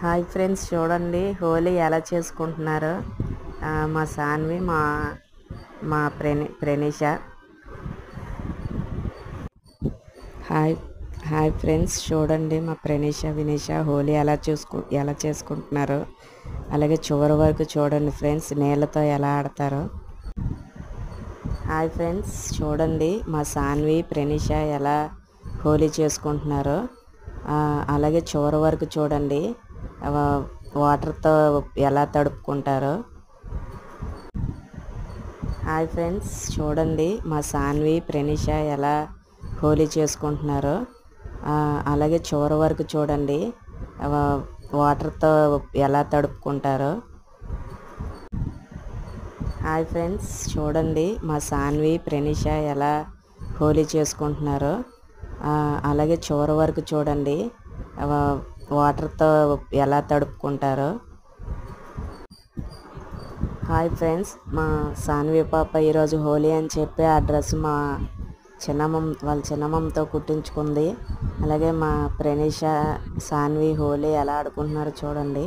Hi friends, చూడండి హోలీ ఎలా చేసుకుంటున్నారో. మా సాన్వి మా మా ప్రణీష. హాయ్ హాయ్ ఫ్రెండ్స్, చూడండి మా ప్రణీష వినీష హోలీ ఎలా చేసుకుంటున్నారో. అలాగే చివరి వరకు చూడండి ఫ్రెండ్స్, నీళ్ళతో ఎలా ఆడతారో. హాయ్ ఫ్రెండ్స్, చూడండి మా సాన్వి ప్రణీష ఎలా హోలీ చేసుకుంటున్నారో. అలాగే చివరి వరకు చూడండి, వాటర్తో ఎలా తడుపుకుంటారో. హాయ్ ఫ్రెండ్స్, చూడండి మా సాన్వి ప్రణీష ఎలా హోలీ చేసుకుంటున్నారో. అలాగే చివరి వరకు చూడండి, వాటర్తో ఎలా తడుపుకుంటారో. హాయ్ ఫ్రెండ్స్, చూడండి మా సాన్వి ప్రణీష ఎలా హోలీ చేసుకుంటున్నారో. అలాగే చివరి వరకు చూడండి, వాటర్తో ఎలా తడుపుకుంటారో. హాయ్ ఫ్రెండ్స్, మా సాన్వి పాప ఈరోజు హోలీ అని చెప్పి ఆ డ్రెస్ మా వాళ్ళ చిన్నమ్మతో కుట్టించుకుంది. అలాగే మా ప్రణీష సాన్వి హోలీ ఎలా ఆడుకుంటున్నారో చూడండి.